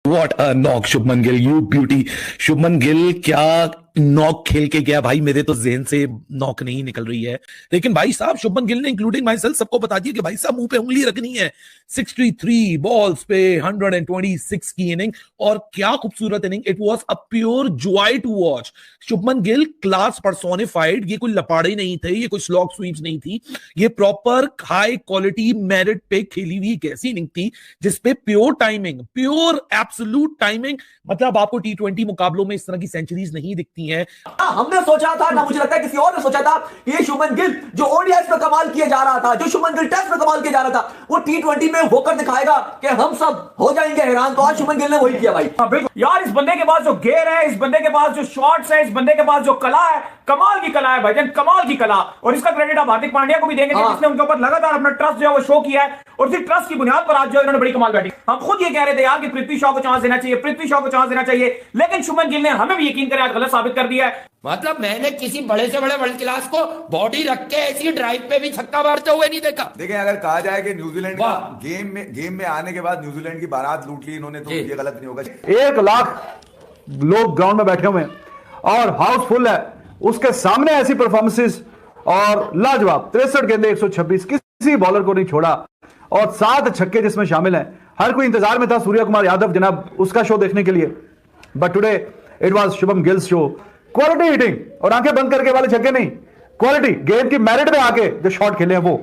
What a knock Shubman Gill, you beauty. Shubman Gill क्या knock खेल के गया भाई, मेरे तो जेहन से नॉक नहीं निकल रही है। लेकिन भाई साहब शुभमन गिल ने इंक्लूडिंग माई सेल्फ सबको बता दिया कि भाई साहब मुंह पे उंगली रखनी है। 63 बॉल्स पे 126 की इनिंग, और क्या खूबसूरत inning. It was a pure joy to watch. Shubman Gill class personified. ये कोई लपाड़े नहीं थे, ये कोई स्लॉग स्वीप्स नहीं थी, ये प्रॉपर हाई क्वालिटी मेरिट पे खेली हुई एक ऐसी इनिंग थी जिसपे pure timing, pure absolute timing. मतलब आपको T20 मुकाबलों में इस तरह की सेंचुरीज नहीं दिखती हैं। हमने सोचा था ना, मुझे लगता है किसी और ने सोचा था कि ये शुभमन गिल जो ओडीआई में कमाल किया जा रहा था, जो शुभमन गिल टेस्ट में कमाल किया जा रहा था, वो T20 में होकर दिखाएगा कि हम सब हो जाएंगे हैरान। तो आज शुभमन गिल ने वही किया भाई। बिल्कुल यार, इस बंदे के पास जो गेयर है, इस बंदे के पास जो शॉट्स है, इस बंदे के पास जो कला है, कमाल की कला है भाईजान, कमाल की कला। और इसका क्रेडिट आप हार्दिक पांड्या को भी देंगे जिसने उनके ऊपर लगातार अपना ट्रस्ट जो है वो शो किया है, और इसी ट्रस्ट की बुनियाद पर आज जो इन्होंने बड़ी कमाल बैठी। हम खुद ये कह रहे थे यार कि पृथ्वी शॉ को चांस देना चाहिए, पृथ्वी शॉ को चांस देना चाहिए, लेकिन शुभमन गिल ने हमें भी यकीन कर आज गलत साबित कर दिया है। मतलब मैंने किसी बड़े से बड़े वर्ल्ड क्लास को बॉडी रख के ऐसी ड्राइव पे भी छक्का मारते हुए नहीं देखा। देखिए, अगर कहा जाए कि न्यूजीलैंड का गेम में आने के बाद न्यूजीलैंड की बारात लूट ली इन्होंने, तो ये गलत नहीं होगा। 1 लाख लोग ग्राउंड में बैठे हुए हैं और हाउसफुल है, उसके सामने ऐसी परफॉर्मेंसेस और लाजवाब 63 गेंदे 126, किसी बॉलर को नहीं छोड़ा और 7 छक्के जिसमें शामिल हैं। हर कोई इंतजार में था सूर्य कुमार यादव जनाब उसका शो देखने के लिए, but today it was Shubham Gill's show. Quality hitting और आंखें बंद करके वाले छक्के नहीं, क्वालिटी गेम की मेरिट में आके जो शॉट खेले हैं वो।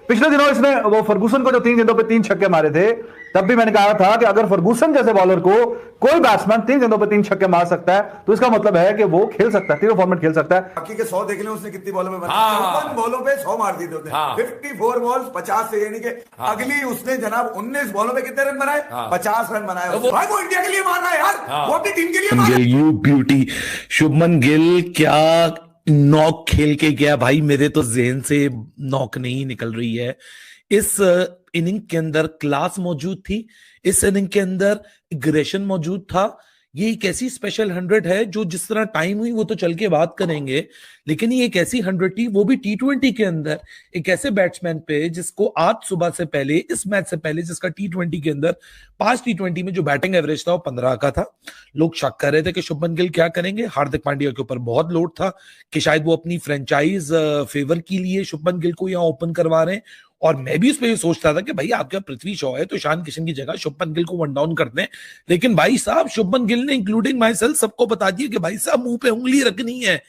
पिछले दिनों इसने वो फर्गूसन को जो 3 गेंदों पे 3 छक्के मारे थे, तब भी मैंने कहा था कि अगर फर्गूसन जैसे बॉलर को कोई बैट्समैन 3 गेंदों पे 3 छक्के मार सकता है तो इसका मतलब है कि वो खेल सकता है, तीनों फॉर्मेट खेल सकता है। बाकी के 100 देख लें उसने कितनी बॉलों में बनाया, 54 बॉलों पे 100 मार दिए थे। 54 बॉल्स 50 से, यानी कि अगली उसने जनाब 19 बॉलों में कितने रन बनाए? 50 रन बनाए। भाई वो इंडिया के लिए मार रहा है यार, वो अपनी टीम के लिए मार रहा है। You beauty. शुभमन गिल क्या नॉक खेल के गया भाई, मेरे तो जेहन से नॉक नहीं निकल रही है। इस इनिंग के अंदर क्लास मौजूद थी, इस इनिंग के अंदर एग्रेशन मौजूद था। ये एक ऐसी स्पेशल 100 है जो जिस तरह टाइम हुई वो तो चल के बात करेंगे, लेकिन ये एक ऐसी 100 थी, वो भी T20 के अंदर एक ऐसे बैट्समैन पे जिसको आज सुबह से पहले, इस मैच से पहले, जिसका T20 के अंदर 5 T20 में जो बैटिंग एवरेज था वो 15 का था। लोग शक कर रहे थे कि शुभमन गिल क्या करेंगे। हार्दिक पांड्या के ऊपर बहुत लोड था कि शायद वो अपनी फ्रेंचाइज फेवर के लिए शुभमन गिल को यहाँ ओपन करवा रहे हैं, और मैं भी उस पर ये सोचता था कि भाई आपका पृथ्वी शॉ है तो ईशान किशन की जगह शुभमन गिल को वन डाउन करते हैं। लेकिन भाई साहब शुभमन गिल ने इंक्लूडिंग माई सेल्फ सबको बता दिया कि भाई साहब मुंह पे उंगली रखनी है।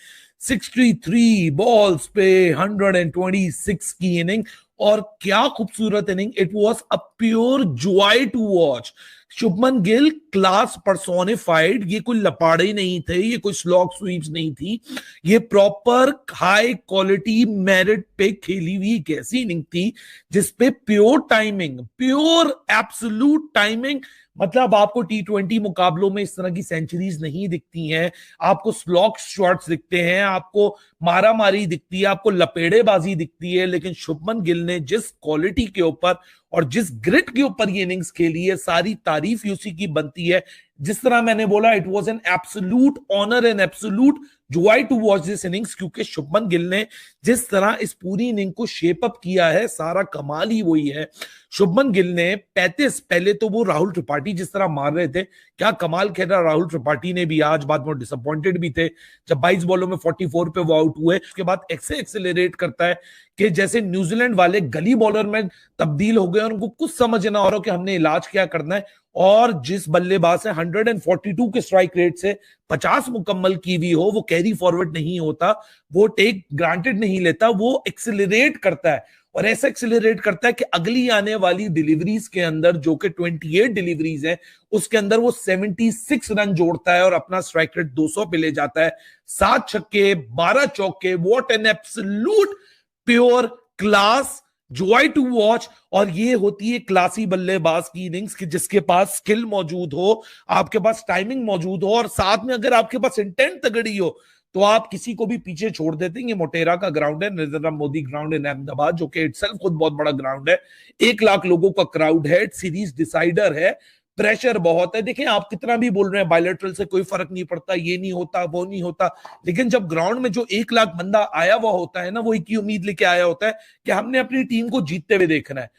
63 बॉल्स पे 126 की इनिंग, और क्या खूबसूरत inning. It was a pure joy to watch. Shubman Gill class personified. ये कोई लपाड़े नहीं थे, ये कोई स्लॉग स्वीप्स नहीं थी, ये प्रॉपर हाई क्वालिटी मेरिट पे खेली हुई एक ऐसी इनिंग थी जिसपे pure timing, pure absolute timing. मतलब आपको T20 मुकाबलों में इस तरह की सेंचुरीज नहीं दिखती हैं, आपको स्लॉग शॉट्स दिखते हैं, आपको मारामारी दिखती है, आपको लपेड़ेबाजी दिखती है, लेकिन शुभमन गिल ने जिस क्वालिटी के ऊपर और जिस ग्रिट के ऊपर ये इनिंग्स खेली है, सारी तारीफ उसी की बनती है। जिस तरह मैंने बोला, it was an absolute honour and absolute joy to watch this innings, क्योंकि शुभमन गिल ने जिस तरह इस पूरी इनिंग को शेप अप किया है, सारा कमाल ही वही है। शुभमन गिल ने 35, पहले तो वो राहुल त्रिपाठी जिस तरह मार रहे थे, क्या कमाल खेला राहुल त्रिपाठी ने भी। आज बाद में डिसअपॉइंटेड भी थे जब 22 बॉलों में 44 पे वो आउट हुए। उसके बाद एक्सेलरेट करता है कि जैसे न्यूजीलैंड वाले गली बॉलर में तब्दील हो गए और उनको कुछ समझ ना हो रहा कि हमने इलाज क्या करना है। और जिस बल्लेबाज से 142 के स्ट्राइक रेट से 50 मुकम्मल की हुई हो, वो कैरी फॉरवर्ड नहीं होता, वो टेक ग्रांटेड नहीं लेता, वो एक्सेलरेट करता है। और ऐसा एक्सेलरेट करता है कि अगली आने वाली डिलीवरीज के अंदर, जो कि 28 डिलीवरीज हैं, उसके अंदर वो 76 रन जोड़ता है और अपना स्ट्राइक रेट 200 पे ले जाता है। 7 छक्के 12 चौके, what an absolute pure class, joy to watch. और ये होती है क्लासी बल्लेबाज की इनिंग्स कि जिसके पास स्किल मौजूद हो, आपके पास टाइमिंग मौजूद हो, और साथ में अगर आपके पास इंटेंट तगड़ी हो तो आप किसी को भी पीछे छोड़ देते हैं। ये मोटेरा का ग्राउंड है, नरेंद्र मोदी ग्राउंड इन अहमदाबाद, जो कि इटसेल्फ खुद बहुत बड़ा ग्राउंड है। 1 लाख लोगों का क्राउड है, सीरीज डिसाइडर है, प्रेशर बहुत है। देखिए आप कितना भी बोल रहे हैं बायलैटरल से कोई फर्क नहीं पड़ता, ये नहीं होता, वो नहीं होता, लेकिन जब ग्राउंड में जो 1 लाख बंदा आया हुआ होता है ना, वो एक ही उम्मीद लेके आया होता है कि हमने अपनी टीम को जीतते हुए देखना है।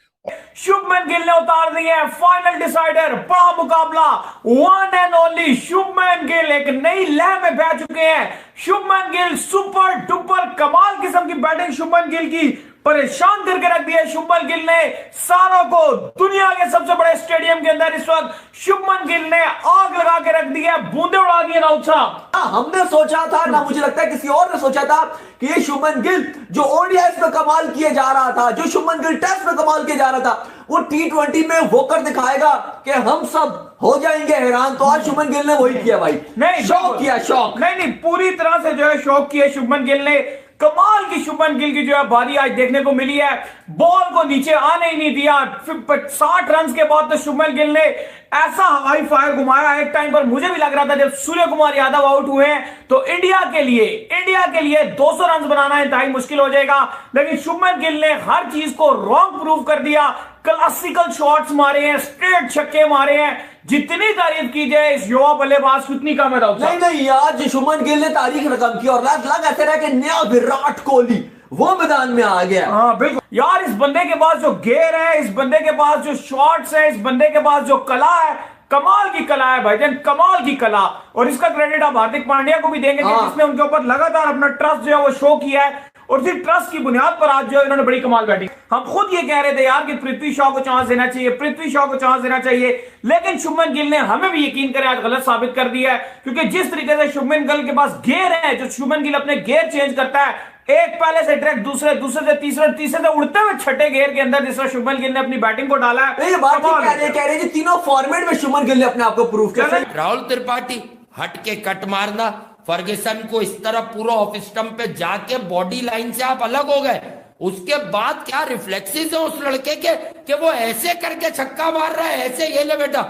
शुभमन गिल ने उतार दिए हैं फाइनल डिसाइडर, बड़ा मुकाबला, one and only Shubman Gill एक नई लय में बह चुके हैं। शुभमन गिल सुपर डुपर कमाल किस्म की बैटिंग शुभमन गिल की, परेशान करके रख दिया शुभमन गिल ने सारों को। दुनिया के सबसे बड़े स्टेडियम के अंदर इस वक्त शुभमन गिल ने आग लगा के रख दी है, बूंदे उड़ा दी है राउत साहब। हमने सोचा था ना, मुझे लगता है किसी और ने सोचा था कि ये शुभमन गिल जो ओडीआई में कमाल किए जा रहा था, जो शुभमन गिल टेस्ट में कमाल किए जा रहा था, वो T20 में होकर दिखाएगा कि हम सब हो जाएंगे हैरान। तो आज शुभमन गिल ने वही किया भाई, नहीं शौक किया, शौक नहीं पूरी तरह से जो है शौक किया शुभमन गिल ने। कमाल की शुभमन गिल की जो है बारी आज देखने को मिली है, बॉल को नीचे आने ही नहीं दिया। 60 रन के बाद तो शुभमन गिल ने ऐसा हवाई फायर घुमाया, एक टाइम पर मुझे भी लग रहा था जब सूर्य कुमार यादव आउट हुए हैं तो इंडिया के लिए 200 रन बनाना इंतहाई मुश्किल हो जाएगा, लेकिन शुभमन गिल ने हर चीज को रॉन्ग प्रूव कर दिया। क्लासिकल शॉट्स मारे हैं, स्ट्रेट छक्के मारे हैं, जितनी तारीफ की जाए इस युवा बल्लेबाज की उतनी कम है। नहीं आज शुभमन गिल ने तारीख रकम की और लग ऐसे रहा कि नया विराट कोहली वो मैदान में आ गया। हाँ बिल्कुल यार, इस बंदे के पास जो गेयर है, इस बंदे के पास जो शॉट्स है, इस बंदे के पास जो कला है, कमाल की कला है भाईजान, कमाल की कला। और इसका क्रेडिट आप हार्दिक पांड्या को भी देंगे जिसने उनके ऊपर लगातार अपना ट्रस्ट जो है वो शो किया है, और इसी ट्रस्ट की बुनियाद पर आज जो है इन्होंने बड़ी कमाल बैटिंग। हम खुद ये कह रहे थे यार कि पृथ्वी शॉ को चांस देना चाहिए, पृथ्वी शॉ को चांस देना चाहिए, लेकिन शुभमन गिल ने हमें भी यकीन करे आज गलत साबित कर दिया है। क्योंकि जिस तरीके से शुभमन गिल के पास गेयर है, जो शुभमन गिल अपने गेयर चेंज करता है, एक पहले से ट्रैक दूसरे से तीसरे से उड़ते हुए छठे गेयर के अंदर जिस तरह शुभमन गिल ने अपनी बैटिंग को डाला है, ये बात कह रहे हैं तीनों फॉर्मेट में शुभमन गिल ने अपने आप को प्रूव किया। राहुल त्रिपाठी हट के कट मारना, फर्गुसन को इस तरह पूरा ऑफ स्टंप पे जाके बॉडी लाइन से आप अलग हो गए, उसके बाद क्या रिफ्लेक्सेस है उस लड़के के कि वो ऐसे करके छक्का मार रहा है, ऐसे ये ले बेटा।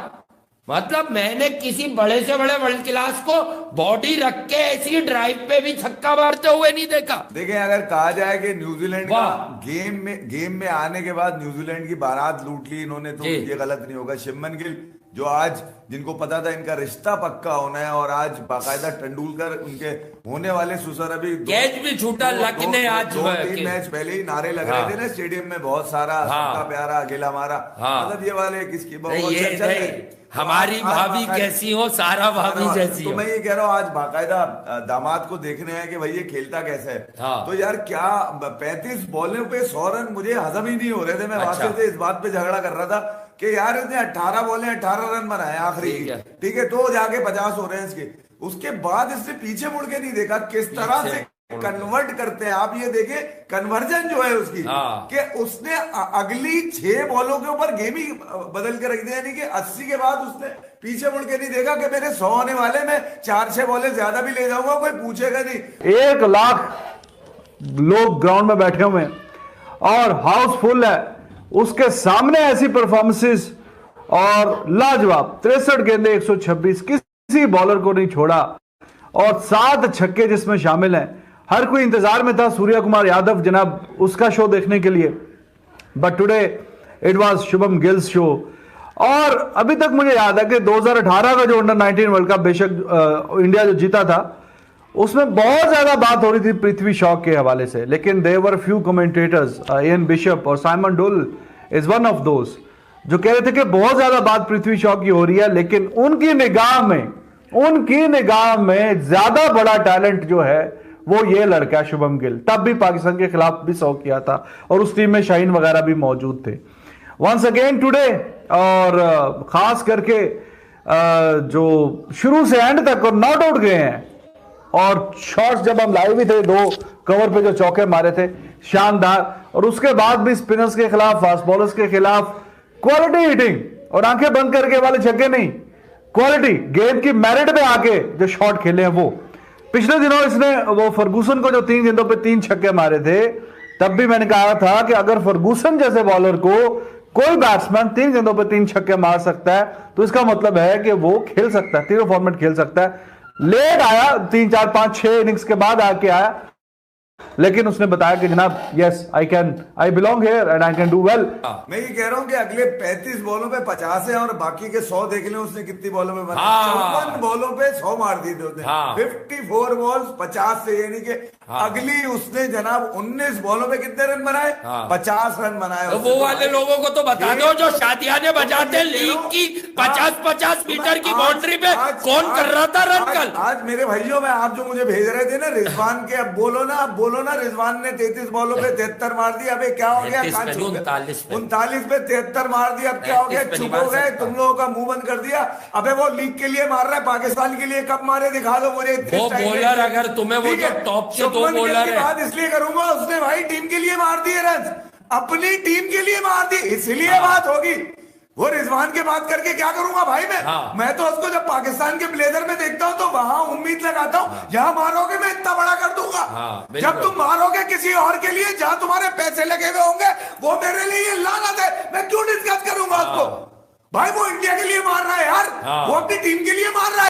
मतलब मैंने किसी बड़े से बड़े वर्ल्ड क्लास को बॉडी रख के ऐसी ड्राइव पे भी छक्का मारते हुए नहीं देखा। देखिए अगर कहा जाए कि न्यूजीलैंड का गेम में आने के बाद न्यूजीलैंड की बारात लूट ली इन्होंने, तो ये गलत नहीं होगा। शुभमन गिल जो आज जिनको पता था इनका रिश्ता पक्का होना है, और आज बाकायदा तेंदुलकर उनके होने वाले ससुर अभी कैच भी छूटा लक ने आज 2-3 मैच पहले ही नारे लग रहे थे ना स्टेडियम में, बहुत सारा सबका प्यारा अकेला हमारा, मतलब ये वाले किसकी बहुत हमारी भाभी कैसी हो, सारा भाभी जैसी हो। तो मैं ये कह रहा हूँ आज बाकायदा दामाद को देखने हैं कि भाई ये खेलता कैसे है। तो यार क्या 35 बॉलों पे 100 रन मुझे हजम ही नहीं हो रहे थे। मैं वास्तव से इस बात पे झगड़ा कर रहा था कि यार इसने 18 बॉलें 18 रन बनाए आखिरी, ठीक है, तो जाके 50 हो रहे हैं इसके। उसके बाद इसने पीछे मुड़ के नहीं देखा किस तरह से कन्वर्ट करते हैं। आप ये देखें कन्वर्जन जो है उसकी, कि उसने अगली 6 बॉलों के ऊपर गेम ही बदल के रख दिया, यानी कि 80 के बाद उसने पीछे मुड़ के नहीं देखा कि मेरे 100 होने वाले, मैं 4-6 बॉलें ज्यादा भी ले जाऊंगा, कोई पूछेगा नहीं। 1 लाख लोग ग्राउंड में बैठे हुए हैं और हाउसफुल है, उसके सामने ऐसी परफॉर्मेंसेस और लाजवाब 63 गेंदें 126, किसी बॉलर को नहीं छोड़ा और 7 छक्के जिसमें शामिल हैं। हर कोई इंतजार में था सूर्य कुमार यादव जनाब उसका शो देखने के लिए, but today it was Shubham Gill's show. और अभी तक मुझे याद है कि 2018 का जो अंडर 19 वर्ल्ड कप बेशक इंडिया जो जीता था उसमें बहुत ज्यादा बात हो रही थी पृथ्वी शॉ के हवाले से, लेकिन there were few commentators, Ian Bishop और Simon Doull is one of those, जो कह रहे थे कि बहुत ज्यादा बात पृथ्वी शॉ की हो रही है, लेकिन उनकी निगाह में ज्यादा बड़ा टैलेंट जो है वो ये लड़का शुभम गिल। तब भी पाकिस्तान के खिलाफ भी 100 किया था और उस टीम में शाहीन वगैरह भी मौजूद थे। वंस अगेन टुडे, और खास करके जो शुरू से एंड तक और नॉट आउट गए हैं, और शॉट्स जब हम लाइव भी थे 2 कवर पे जो चौके मारे थे शानदार, और उसके बाद भी स्पिनर्स के खिलाफ, फास्ट बॉलर्स के खिलाफ क्वालिटी हिटिंग, और आंखें बंद करके वाले छक्के नहीं, क्वालिटी गेंद की मेरिट पे आके जो शॉट खेले हैं वो। पिछले दिनों इसने वो फर्गूसन को जो 3 गेंदों पे 3 छक्के मारे थे, तब भी मैंने कहा था कि अगर फर्गूसन जैसे बॉलर को कोई बैट्समैन 3 गेंदों पे 3 छक्के मार सकता है तो इसका मतलब है कि वो खेल सकता है, तीनों फॉर्मेट खेल सकता है। लेट आया, 3, 4, 5, 6 इनिंग्स के बाद आके आया, लेकिन उसने बताया कि जनाब yes I belong here and I can do well. मैं ये कह रहा हूँ कि अगले 35 बॉलों पे 50 है और बाकी के 100 देख लें उसने कितनी बॉलों पे मारा। 54 बॉलों पे 100 मार दी थी उसने। 54 बॉल्स 50 से, यानी कि अगली उसने जनाब 19 बॉलों पे कितने रन बनाए? 50 रन बनाए। तो वो वाले लोगों को तो बता दो जो शादियाने बजाते लीग की 50-50 मीटर की बाउंड्री पे कौन कर रहा था रन कल। आज मेरे भाइयों में आप जो मुझे भेज रहे थे ना रिजवान के, अब बोलो ना रिजवान ने 33 बॉलों पे 73 मार दिया। अबे क्या हो गया? 39 पे 73 मार दिया। अब क्या हो गया? चुप हो गए, तुम लोगों का मुंह बंद कर दिया। अबे वो लीग के लिए मार रहा है, पाकिस्तान के लिए कब मारे दिखा दो मुझे। वो बॉलर अगर तुम्हें वो जो टॉप के दो बॉलर है, बात इसलिए करूंगा उसने भाई टीम के लिए मार दिए रन, अपनी टीम के लिए मार दी, इसलिए बात होगी। वो रिजवान की बात करके क्या करूंगा भाई मैं तो उसको जब पाकिस्तान के ब्लेजर में देखता हूं तो वहां उम्मीद लगाता हूं यहां मारोगे मैं इतना बड़ा कर दूंगा। जब तुम मारोगे किसी और के लिए जहां तुम्हारे पैसे लगे हुए होंगे, वो मेरे लिए लानत है, मैं क्यों डिस्कस करूंगा उसको। भाई वो इंडिया के लिए मार रहा है यार, वो अपनी टीम के लिए मार रहा है।